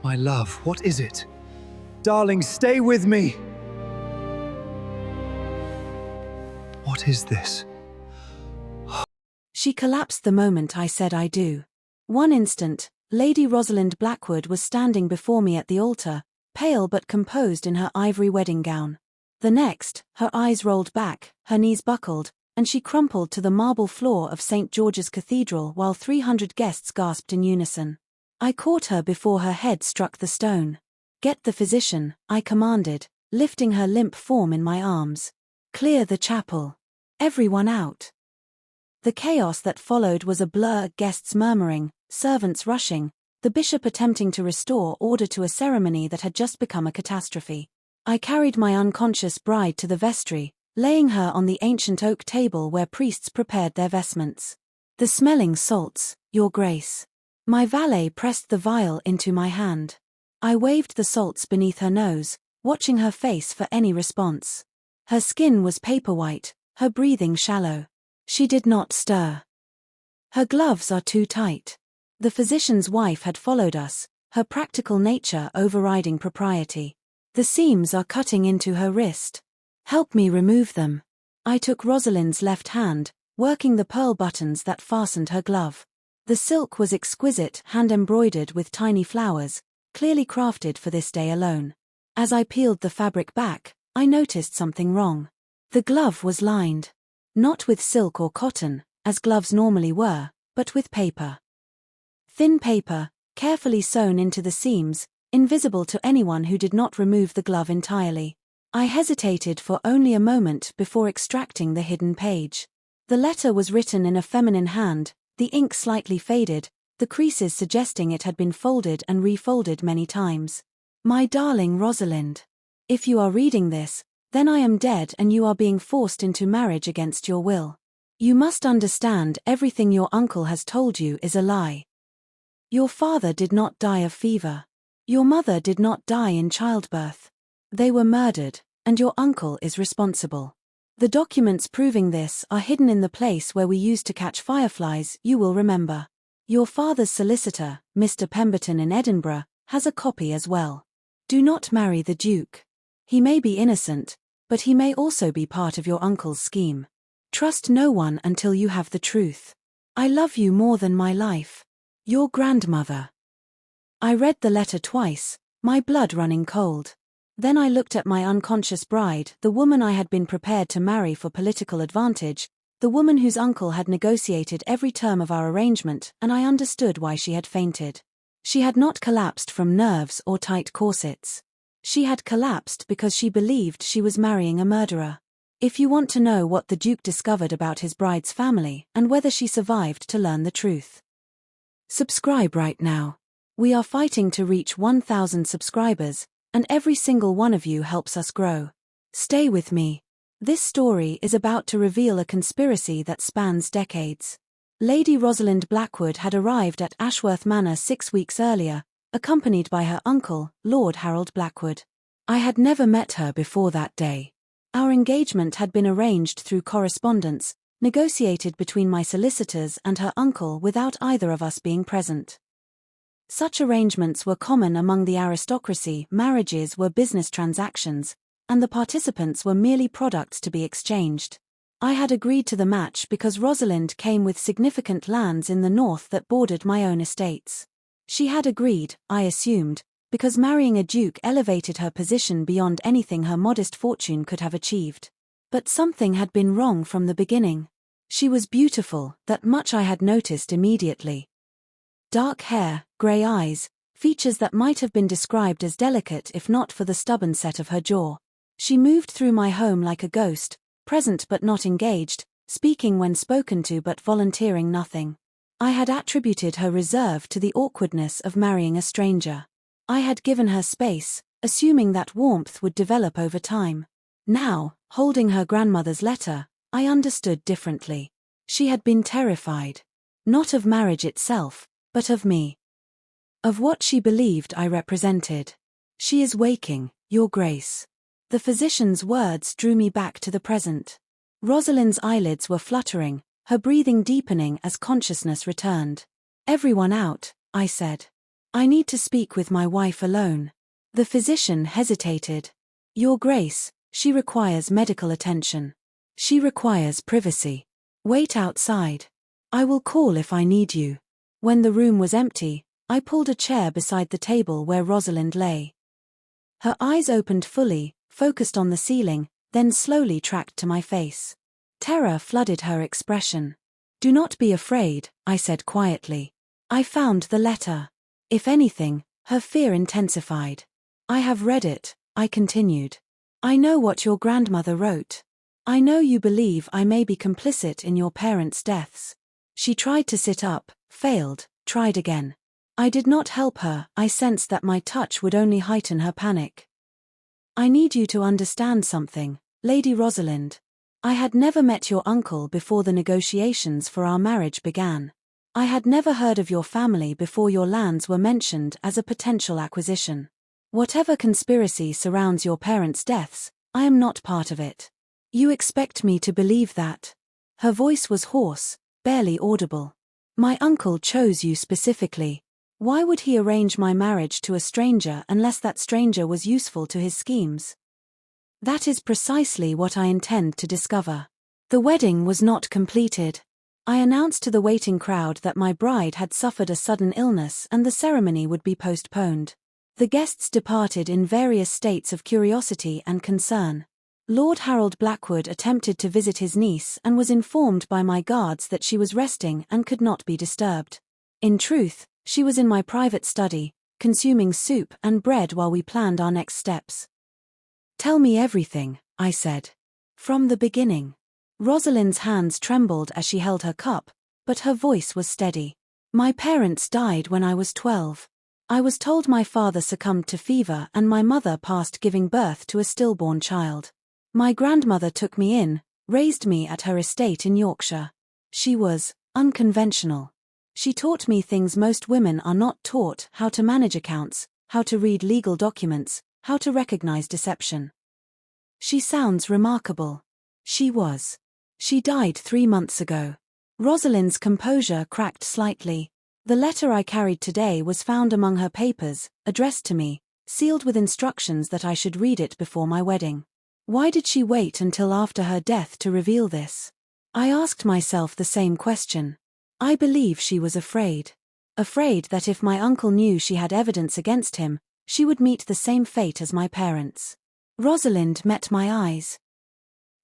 My love, what is it? Darling, stay with me! What is this? She collapsed the moment I said I do. One instant, Lady Rosalind Blackwood was standing before me at the altar, pale but composed in her ivory wedding gown. The next, her eyes rolled back, her knees buckled, and she crumpled to the marble floor of St. George's Cathedral while 300 guests gasped in unison. I caught her before her head struck the stone. "Get the physician," I commanded, lifting her limp form in my arms. "Clear the chapel. Everyone out." The chaos that followed was a blur, guests murmuring, servants rushing, the bishop attempting to restore order to a ceremony that had just become a catastrophe. I carried my unconscious bride to the vestry, laying her on the ancient oak table where priests prepared their vestments. "The smelling salts, Your Grace." My valet pressed the vial into my hand. I waved the salts beneath her nose, watching her face for any response. Her skin was paper white, her breathing shallow. She did not stir. "Her gloves are too tight." The physician's wife had followed us, her practical nature overriding propriety. "The seams are cutting into her wrist." "Help me remove them." I took Rosalind's left hand, working the pearl buttons that fastened her glove. The silk was exquisite, hand-embroidered with tiny flowers, clearly crafted for this day alone. As I peeled the fabric back, I noticed something wrong. The glove was lined. Not with silk or cotton, as gloves normally were, but with paper. Thin paper, carefully sewn into the seams, invisible to anyone who did not remove the glove entirely. I hesitated for only a moment before extracting the hidden page. The letter was written in a feminine hand, the ink slightly faded, the creases suggesting it had been folded and refolded many times. "My darling Rosalind. If you are reading this, then I am dead and you are being forced into marriage against your will. You must understand everything your uncle has told you is a lie. Your father did not die of fever. Your mother did not die in childbirth. They were murdered, and your uncle is responsible. The documents proving this are hidden in the place where we used to catch fireflies, you will remember. Your father's solicitor, Mr. Pemberton in Edinburgh, has a copy as well. Do not marry the Duke. He may be innocent, but he may also be part of your uncle's scheme. Trust no one until you have the truth. I love you more than my life. Your grandmother." I read the letter twice, my blood running cold. Then I looked at my unconscious bride, the woman I had been prepared to marry for political advantage, the woman whose uncle had negotiated every term of our arrangement, and I understood why she had fainted. She had not collapsed from nerves or tight corsets. She had collapsed because she believed she was marrying a murderer. If you want to know what the Duke discovered about his bride's family and whether she survived to learn the truth, subscribe right now. We are fighting to reach 1,000 subscribers, and every single one of you helps us grow. Stay with me. This story is about to reveal a conspiracy that spans decades. Lady Rosalind Blackwood had arrived at Ashworth Manor 6 weeks earlier, accompanied by her uncle, Lord Harold Blackwood. I had never met her before that day. Our engagement had been arranged through correspondence, negotiated between my solicitors and her uncle without either of us being present. Such arrangements were common among the aristocracy. Marriages were business transactions, and the participants were merely products to be exchanged. I had agreed to the match because Rosalind came with significant lands in the north that bordered my own estates. She had agreed, I assumed, because marrying a duke elevated her position beyond anything her modest fortune could have achieved. But something had been wrong from the beginning. She was beautiful, that much I had noticed immediately. Dark hair, grey eyes, features that might have been described as delicate if not for the stubborn set of her jaw. She moved through my home like a ghost, present but not engaged, speaking when spoken to but volunteering nothing. I had attributed her reserve to the awkwardness of marrying a stranger. I had given her space, assuming that warmth would develop over time. Now, holding her grandmother's letter, I understood differently. She had been terrified. Not of marriage itself, but of me. Of what she believed I represented. "She is waking, Your Grace." The physician's words drew me back to the present. Rosalind's eyelids were fluttering, her breathing deepening as consciousness returned. "Everyone out," I said. I need to speak with my wife alone. The physician hesitated. Your Grace, she requires medical attention. She requires privacy. Wait outside. I will call if I need you. When the room was empty, I pulled a chair beside the table where Rosalind lay. Her eyes opened fully, focused on the ceiling, then slowly tracked to my face. Terror flooded her expression. Do not be afraid, I said quietly. I found the letter. If anything, her fear intensified. I have read it, I continued. I know what your grandmother wrote. I know you believe I may be complicit in your parents' deaths. She tried to sit up, failed, tried again. I did not help her. I sensed that my touch would only heighten her panic. I need you to understand something, Lady Rosalind. I had never met your uncle before the negotiations for our marriage began. I had never heard of your family before your lands were mentioned as a potential acquisition. Whatever conspiracy surrounds your parents' deaths, I am not part of it. You expect me to believe that? Her voice was hoarse, barely audible. My uncle chose you specifically. Why would he arrange my marriage to a stranger unless that stranger was useful to his schemes? That is precisely what I intend to discover. The wedding was not completed. I announced to the waiting crowd that my bride had suffered a sudden illness and the ceremony would be postponed. The guests departed in various states of curiosity and concern. Lord Harold Blackwood attempted to visit his niece and was informed by my guards that she was resting and could not be disturbed. In truth, she was in my private study, consuming soup and bread while we planned our next steps. Tell me everything, I said. From the beginning. Rosalind's hands trembled as she held her cup, but her voice was steady. My parents died when I was 12. I was told my father succumbed to fever and my mother passed giving birth to a stillborn child. My grandmother took me in, raised me at her estate in Yorkshire. She was unconventional. She taught me things most women are not taught: how to manage accounts, how to read legal documents, how to recognize deception. She sounds remarkable. She was. She died 3 months ago. Rosalind's composure cracked slightly. The letter I carried today was found among her papers, addressed to me, sealed with instructions that I should read it before my wedding. Why did she wait until after her death to reveal this? I asked myself the same question. I believe she was afraid. Afraid that if my uncle knew she had evidence against him, she would meet the same fate as my parents. Rosalind met my eyes.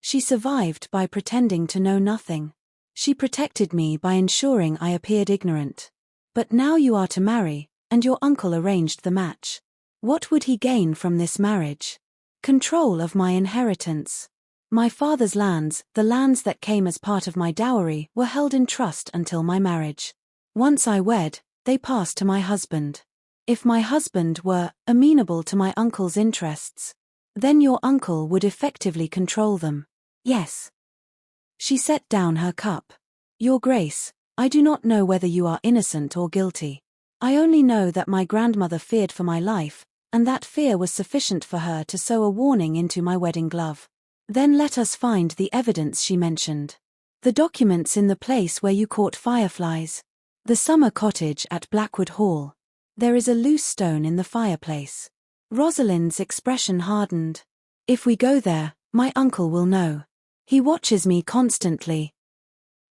She survived by pretending to know nothing. She protected me by ensuring I appeared ignorant. But now you are to marry, and your uncle arranged the match. What would he gain from this marriage? Control of my inheritance. My father's lands, the lands that came as part of my dowry, were held in trust until my marriage. Once I wed, they pass to my husband. If my husband were amenable to my uncle's interests, then your uncle would effectively control them. Yes. She set down her cup. Your Grace, I do not know whether you are innocent or guilty. I only know that my grandmother feared for my life, and that fear was sufficient for her to sew a warning into my wedding glove. Then let us find the evidence she mentioned. The documents in the place where you caught fireflies. The summer cottage at Blackwood Hall. There is a loose stone in the fireplace. Rosalind's expression hardened. If we go there, my uncle will know. He watches me constantly.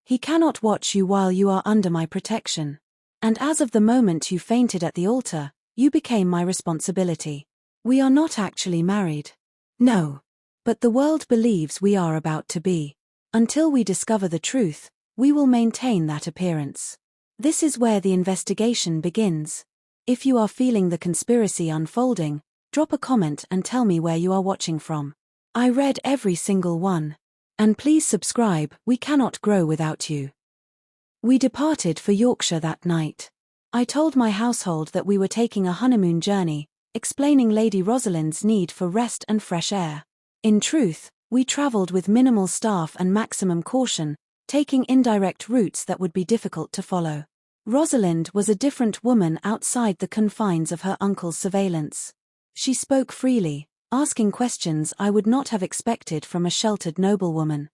He cannot watch you while you are under my protection. And as of the moment you fainted at the altar, you became my responsibility. We are not actually married. No. But the world believes we are about to be. Until we discover the truth, we will maintain that appearance. This is where the investigation begins. If you are feeling the conspiracy unfolding, drop a comment and tell me where you are watching from. I read every single one. And please subscribe, we cannot grow without you. We departed for Yorkshire that night. I told my household that we were taking a honeymoon journey, explaining Lady Rosalind's need for rest and fresh air. In truth, we travelled with minimal staff and maximum caution, taking indirect routes that would be difficult to follow. Rosalind was a different woman outside the confines of her uncle's surveillance. She spoke freely, asking questions I would not have expected from a sheltered noblewoman.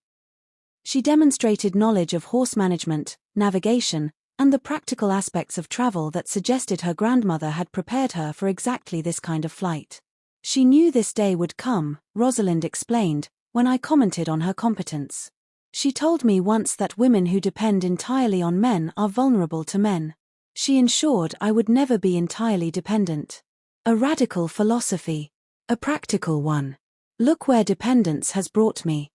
She demonstrated knowledge of horse management, navigation, and the practical aspects of travel that suggested her grandmother had prepared her for exactly this kind of flight. She knew this day would come, Rosalind explained, when I commented on her competence. She told me once that women who depend entirely on men are vulnerable to men. She ensured I would never be entirely dependent. A radical philosophy. A practical one. Look where dependence has brought me.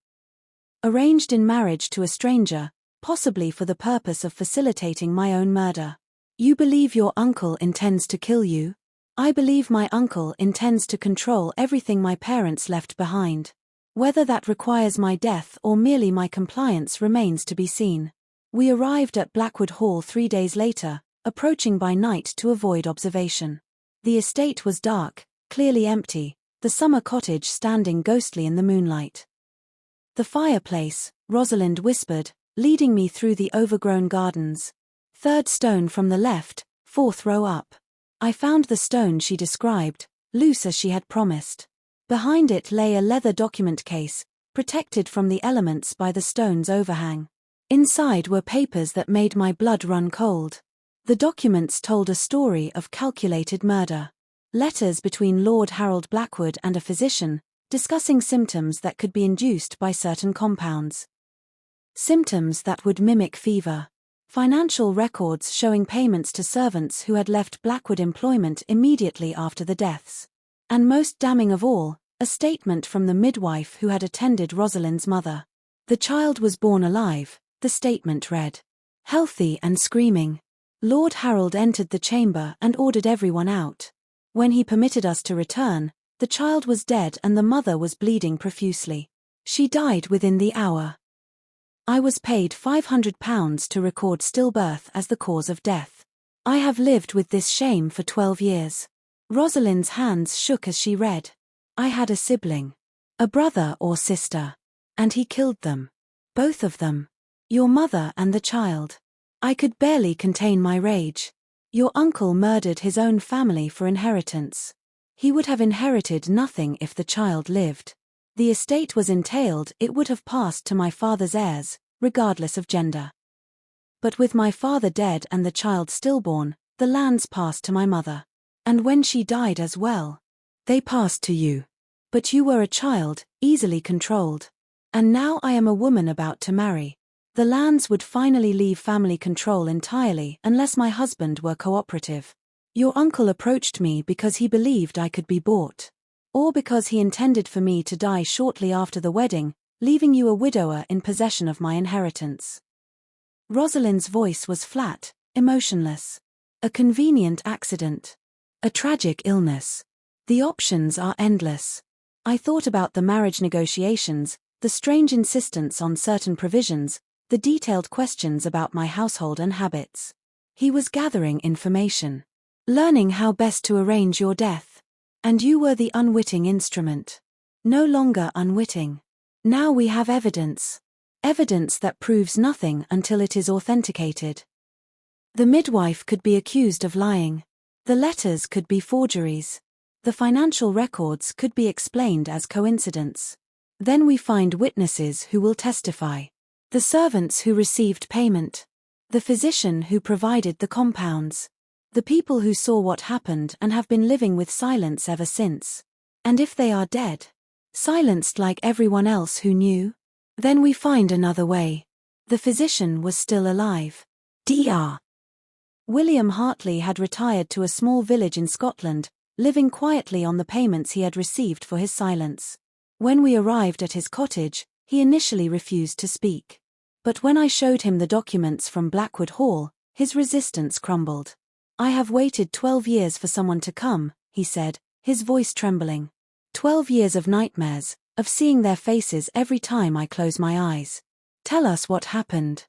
Arranged in marriage to a stranger, possibly for the purpose of facilitating my own murder. You believe your uncle intends to kill you? I believe my uncle intends to control everything my parents left behind. Whether that requires my death or merely my compliance remains to be seen. We arrived at Blackwood Hall 3 days later, approaching by night to avoid observation. The estate was dark, clearly empty, the summer cottage standing ghostly in the moonlight. The fireplace, Rosalind whispered, leading me through the overgrown gardens. 3rd stone from the left, 4th row up. I found the stone she described, loose as she had promised. Behind it lay a leather document case, protected from the elements by the stone's overhang. Inside were papers that made my blood run cold. The documents told a story of calculated murder. Letters between Lord Harold Blackwood and a physician, discussing symptoms that could be induced by certain compounds. Symptoms that would mimic fever. Financial records showing payments to servants who had left Blackwood employment immediately after the deaths. And most damning of all, a statement from the midwife who had attended Rosalind's mother. The child was born alive, the statement read. Healthy and screaming. Lord Harold entered the chamber and ordered everyone out. When he permitted us to return, the child was dead and the mother was bleeding profusely. She died within the hour. I was paid £500 to record stillbirth as the cause of death. I have lived with this shame for 12 years. Rosalind's hands shook as she read. I had a sibling. A brother or sister. And he killed them. Both of them. Your mother and the child. I could barely contain my rage. Your uncle murdered his own family for inheritance. He would have inherited nothing if the child lived. The estate was entailed, it would have passed to my father's heirs, regardless of gender. But with my father dead and the child stillborn, the lands passed to my mother. And when she died as well, they passed to you. But you were a child, easily controlled. And now I am a woman about to marry. The lands would finally leave family control entirely unless my husband were cooperative. Your uncle approached me because he believed I could be bought. Or because he intended for me to die shortly after the wedding, leaving you a widower in possession of my inheritance. Rosalind's voice was flat, emotionless. A convenient accident. A tragic illness. The options are endless. I thought about the marriage negotiations, the strange insistence on certain provisions, the detailed questions about my household and habits. He was gathering information. Learning how best to arrange your death. And you were the unwitting instrument. No longer unwitting. Now we have evidence. Evidence that proves nothing until it is authenticated. The midwife could be accused of lying. The letters could be forgeries. The financial records could be explained as coincidence. Then we find witnesses who will testify. The servants who received payment. The physician who provided the compounds. The people who saw what happened and have been living with silence ever since. And if they are dead, silenced like everyone else who knew, then we find another way. The physician was still alive. Dr. William Hartley had retired to a small village in Scotland, living quietly on the payments he had received for his silence. When we arrived at his cottage, he initially refused to speak. But when I showed him the documents from Blackwood Hall, his resistance crumbled. I have waited 12 years for someone to come, he said, his voice trembling. 12 years of nightmares, of seeing their faces every time I close my eyes. Tell us what happened.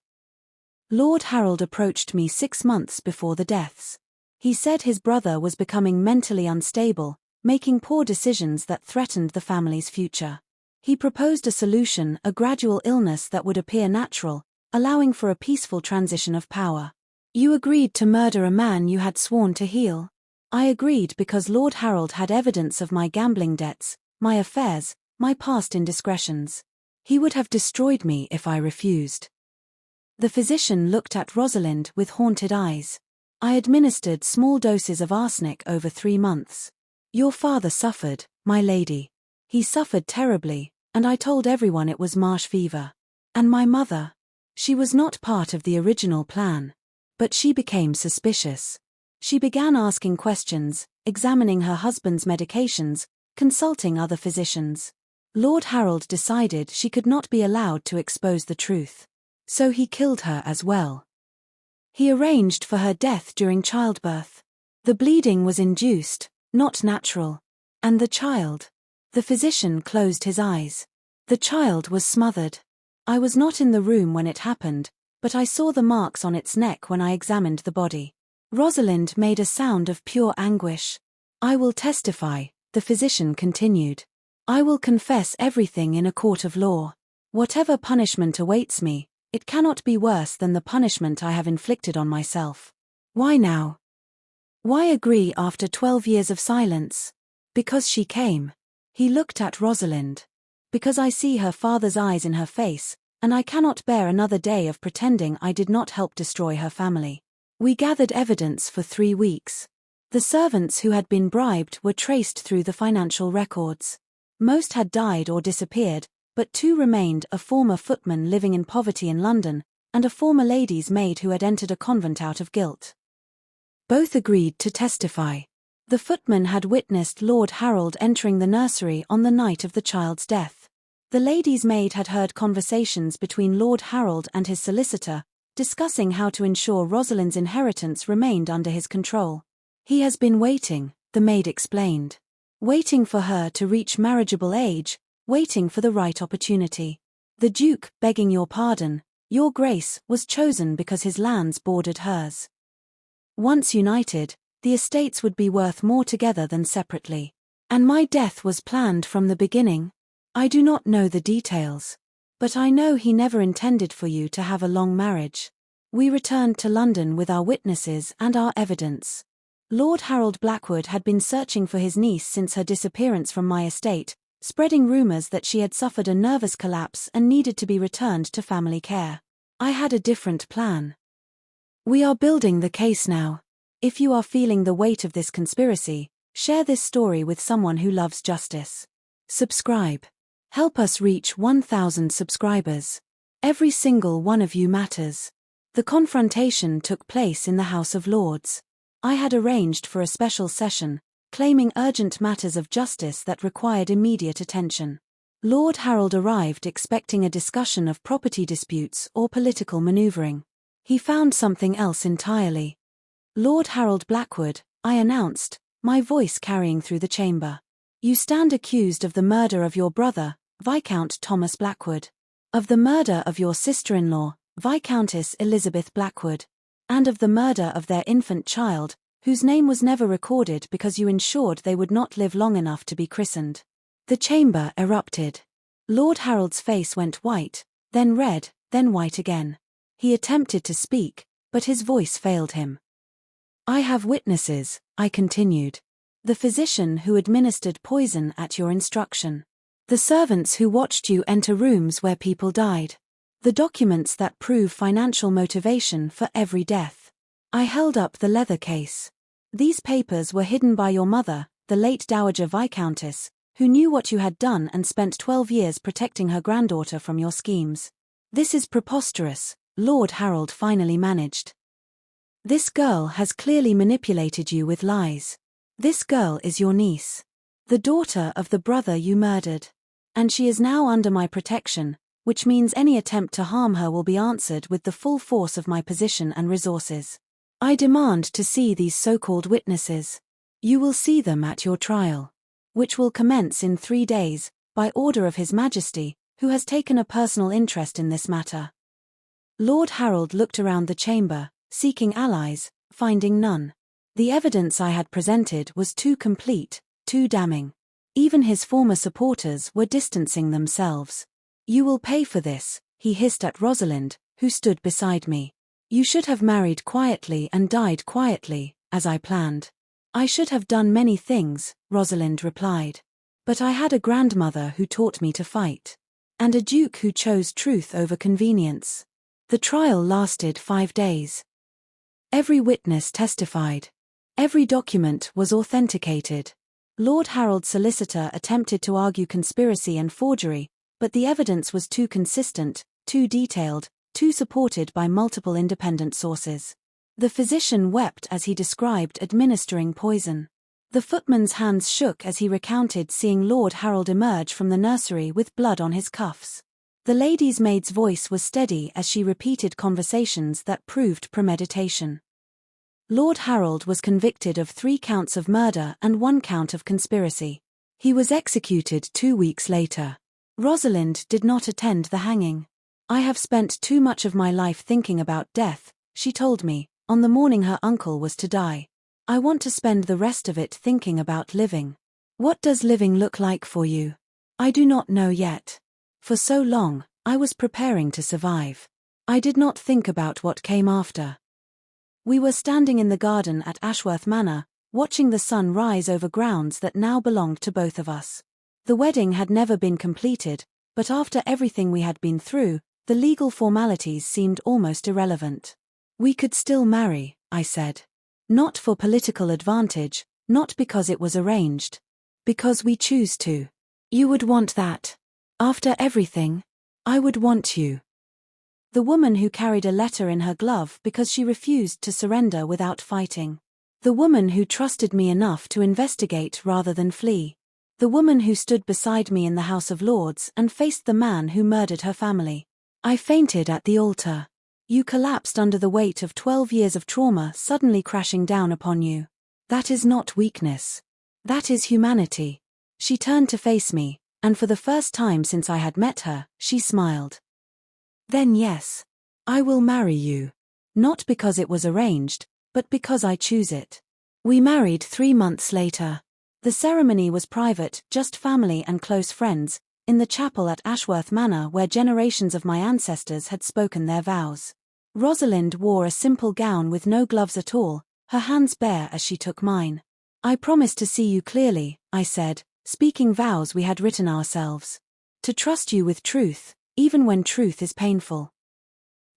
Lord Harold approached me 6 months before the deaths. He said his brother was becoming mentally unstable, making poor decisions that threatened the family's future. He proposed a solution, a gradual illness that would appear natural, allowing for a peaceful transition of power. You agreed to murder a man you had sworn to heal. I agreed because Lord Harold had evidence of my gambling debts, my affairs, my past indiscretions. He would have destroyed me if I refused. The physician looked at Rosalind with haunted eyes. I administered small doses of arsenic over 3 months. Your father suffered, my lady. He suffered terribly, and I told everyone it was marsh fever. And my mother? She was not part of the original plan. But she became suspicious. She began asking questions, examining her husband's medications, consulting other physicians. Lord Harold decided she could not be allowed to expose the truth. So he killed her as well. He arranged for her death during childbirth. The bleeding was induced, not natural. And the child? The physician closed his eyes. The child was smothered. I was not in the room when it happened, but I saw the marks on its neck when I examined the body. Rosalind made a sound of pure anguish. I will testify, the physician continued. I will confess everything in a court of law. Whatever punishment awaits me, it cannot be worse than the punishment I have inflicted on myself. Why now? Why agree after 12 years of silence? Because she came. He looked at Rosalind. Because I see her father's eyes in her face, and I cannot bear another day of pretending I did not help destroy her family. We gathered evidence for 3 weeks. The servants who had been bribed were traced through the financial records. Most had died or disappeared, but 2 remained, a former footman living in poverty in London, and a former lady's maid who had entered a convent out of guilt. Both agreed to testify. The footman had witnessed Lord Harold entering the nursery on the night of the child's death. The lady's maid had heard conversations between Lord Harold and his solicitor, discussing how to ensure Rosalind's inheritance remained under his control. He has been waiting, the maid explained. Waiting for her to reach marriageable age, waiting for the right opportunity. The Duke, begging your pardon, your grace, was chosen because his lands bordered hers. Once united, the estates would be worth more together than separately. And my death was planned from the beginning. I do not know the details. But I know he never intended for you to have a long marriage. We returned to London with our witnesses and our evidence. Lord Harold Blackwood had been searching for his niece since her disappearance from my estate, spreading rumors that she had suffered a nervous collapse and needed to be returned to family care. I had a different plan. We are building the case now. If you are feeling the weight of this conspiracy, share this story with someone who loves justice. Subscribe. Help us reach 1,000 subscribers. Every single one of you matters. The confrontation took place in the House of Lords. I had arranged for a special session, claiming urgent matters of justice that required immediate attention. Lord Harold arrived expecting a discussion of property disputes or political maneuvering. He found something else entirely. Lord Harold Blackwood, I announced, my voice carrying through the chamber. You stand accused of the murder of your brother, Viscount Thomas Blackwood, of the murder of your sister-in-law, Viscountess Elizabeth Blackwood, and of the murder of their infant child, whose name was never recorded because you ensured they would not live long enough to be christened. The chamber erupted. Lord Harold's face went white, then red, then white again. He attempted to speak, but his voice failed him. I have witnesses, I continued. The physician who administered poison at your instruction. The servants who watched you enter rooms where people died. The documents that prove financial motivation for every death. I held up the leather case. These papers were hidden by your mother, the late Dowager Viscountess, who knew what you had done and spent 12 years protecting her granddaughter from your schemes. This is preposterous, Lord Harold finally managed. This girl has clearly manipulated you with lies. This girl is your niece. The daughter of the brother you murdered. And she is now under my protection, which means any attempt to harm her will be answered with the full force of my position and resources. I demand to see these so-called witnesses. You will see them at your trial, which will commence in 3 days, by order of His Majesty, who has taken a personal interest in this matter. Lord Harold looked around the chamber, seeking allies, finding none. The evidence I had presented was too complete, too damning. Even his former supporters were distancing themselves. You will pay for this, he hissed at Rosalind, who stood beside me. You should have married quietly and died quietly, as I planned. I should have done many things, Rosalind replied. But I had a grandmother who taught me to fight. And a duke who chose truth over convenience. The trial lasted 5 days. Every witness testified. Every document was authenticated. Lord Harold's solicitor attempted to argue conspiracy and forgery, but the evidence was too consistent, too detailed, too supported by multiple independent sources. The physician wept as he described administering poison. The footman's hands shook as he recounted seeing Lord Harold emerge from the nursery with blood on his cuffs. The lady's maid's voice was steady as she repeated conversations that proved premeditation. Lord Harold was convicted of 3 counts of murder and 1 count of conspiracy. He was executed 2 weeks later. Rosalind did not attend the hanging. "I have spent too much of my life thinking about death," she told me, on the morning her uncle was to die. "I want to spend the rest of it thinking about living." What does living look like for you? I do not know yet. For so long, I was preparing to survive. I did not think about what came after. We were standing in the garden at Ashworth Manor, watching the sun rise over grounds that now belonged to both of us. The wedding had never been completed, but after everything we had been through, the legal formalities seemed almost irrelevant. "We could still marry," I said. "Not for political advantage, not because it was arranged. Because we choose to." "You would want that. After everything? I would want you." The woman who carried a letter in her glove because she refused to surrender without fighting. The woman who trusted me enough to investigate rather than flee. The woman who stood beside me in the House of Lords and faced the man who murdered her family. I fainted at the altar. You collapsed under the weight of 12 years of trauma suddenly crashing down upon you. That is not weakness. That is humanity. She turned to face me, and for the first time since I had met her, she smiled. "Then yes. I will marry you. Not because it was arranged, but because I choose it." We married 3 months later. The ceremony was private, just family and close friends, in the chapel at Ashworth Manor where generations of my ancestors had spoken their vows. Rosalind wore a simple gown with no gloves at all, her hands bare as she took mine. "I promise to see you clearly," I said, speaking vows we had written ourselves. "To trust you with truth, even when truth is painful.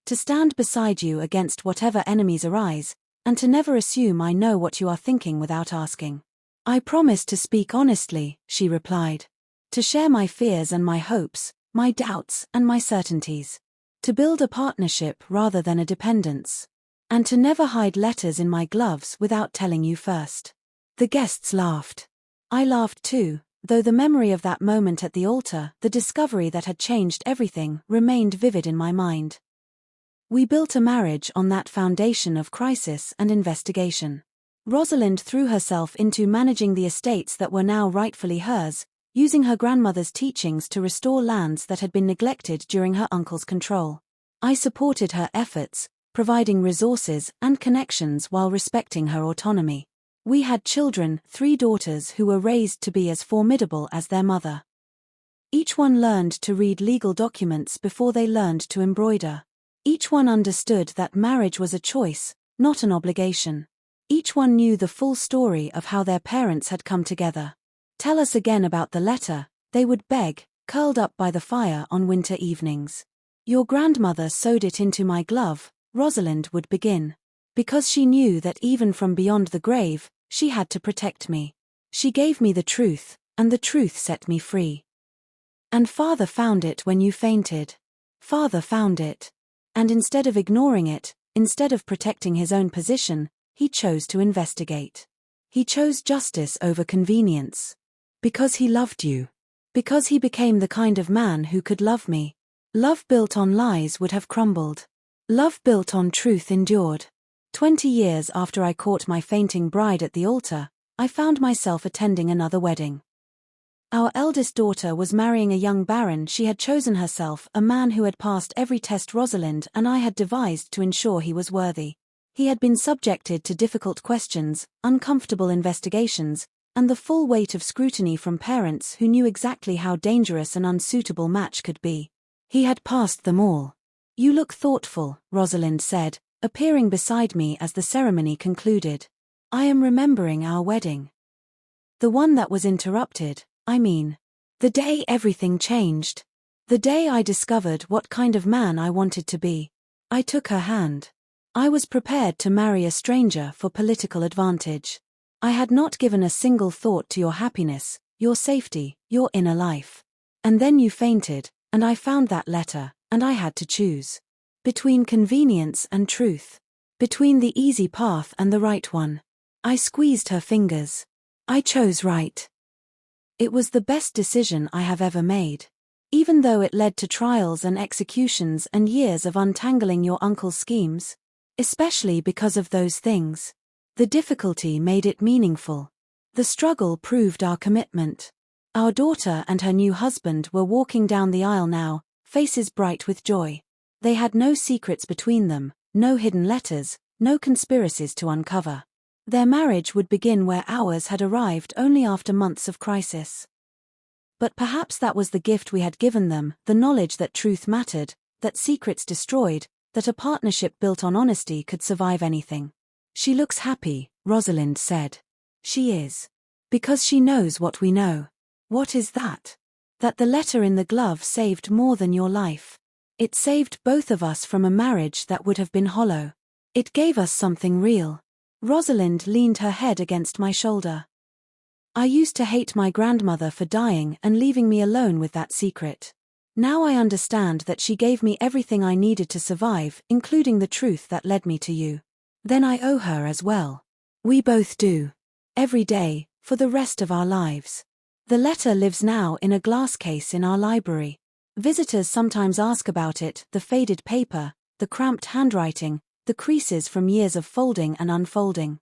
To stand beside you against whatever enemies arise, and to never assume I know what you are thinking without asking." "I promise to speak honestly," she replied. "To share my fears and my hopes, my doubts and my certainties. To build a partnership rather than a dependence. And to never hide letters in my gloves without telling you first." The guests laughed. I laughed too, though the memory of that moment at the altar, the discovery that had changed everything, remained vivid in my mind. We built a marriage on that foundation of crisis and investigation. Rosalind threw herself into managing the estates that were now rightfully hers, using her grandmother's teachings to restore lands that had been neglected during her uncle's control. I supported her efforts, providing resources and connections while respecting her autonomy. We had children, 3 daughters who were raised to be as formidable as their mother. Each one learned to read legal documents before they learned to embroider. Each one understood that marriage was a choice, not an obligation. Each one knew the full story of how their parents had come together. "Tell us again about the letter," they would beg, curled up by the fire on winter evenings. "Your grandmother sewed it into my glove," Rosalind would begin. Because she knew that even from beyond the grave, she had to protect me. She gave me the truth, and the truth set me free. "And Father found it when you fainted. Father found it. And instead of ignoring it, instead of protecting his own position, he chose to investigate. He chose justice over convenience. Because he loved you. Because he became the kind of man who could love me. Love built on lies would have crumbled. Love built on truth endured." 20 years after I caught my fainting bride at the altar, I found myself attending another wedding. Our eldest daughter was marrying a young baron she had chosen herself, a man who had passed every test Rosalind and I had devised to ensure he was worthy. He had been subjected to difficult questions, uncomfortable investigations, and the full weight of scrutiny from parents who knew exactly how dangerous an unsuitable match could be. He had passed them all. "You look thoughtful," Rosalind said, appearing beside me as the ceremony concluded. "I am remembering our wedding. The one that was interrupted, I mean. The day everything changed. The day I discovered what kind of man I wanted to be. I took her hand. I was prepared to marry a stranger for political advantage. I had not given a single thought to your happiness, your safety, your inner life. And then you fainted, and I found that letter, and I had to choose. Between convenience and truth. Between the easy path and the right one. I squeezed her fingers. I chose right. It was the best decision I have ever made. Even though it led to trials and executions and years of untangling your uncle's schemes. Especially because of those things. The difficulty made it meaningful. The struggle proved our commitment. Our daughter and her new husband were walking down the aisle now, faces bright with joy. They had no secrets between them, no hidden letters, no conspiracies to uncover. Their marriage would begin where ours had arrived only after months of crisis. But perhaps that was the gift we had given them, the knowledge that truth mattered, that secrets destroyed, that a partnership built on honesty could survive anything. She looks happy, Rosalind said. She is. Because she knows what we know. What is that? That the letter in the glove saved more than your life. It saved both of us from a marriage that would have been hollow. It gave us something real. Rosalind leaned her head against my shoulder. I used to hate my grandmother for dying and leaving me alone with that secret. Now I understand that she gave me everything I needed to survive, including the truth that led me to you. Then I owe her as well. We both do. Every day, for the rest of our lives. The letter lives now in a glass case in our library. Visitors sometimes ask about it, the faded paper, the cramped handwriting, the creases from years of folding and unfolding.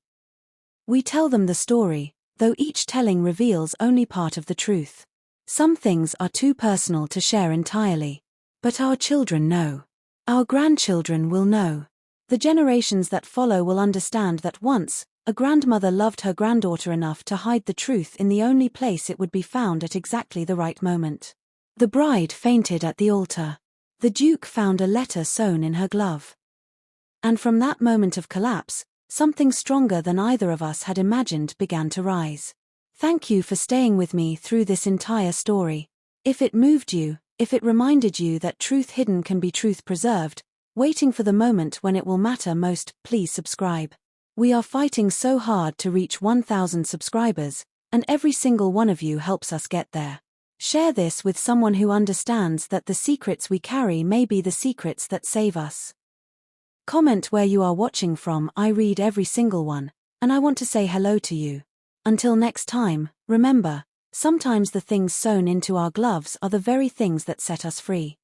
We tell them the story, though each telling reveals only part of the truth. Some things are too personal to share entirely. But our children know. Our grandchildren will know. The generations that follow will understand that once, a grandmother loved her granddaughter enough to hide the truth in the only place it would be found at exactly the right moment. The bride fainted at the altar. The Duke found a letter sewn in her glove. And from that moment of collapse, something stronger than either of us had imagined began to rise. Thank you for staying with me through this entire story. If it moved you, if it reminded you that truth hidden can be truth preserved, waiting for the moment when it will matter most, please subscribe. We are fighting so hard to reach 1,000 subscribers, and every single one of you helps us get there. Share this with someone who understands that the secrets we carry may be the secrets that save us. Comment where you are watching from. I read every single one, and I want to say hello to you. Until next time, remember, sometimes the things sewn into our gloves are the very things that set us free.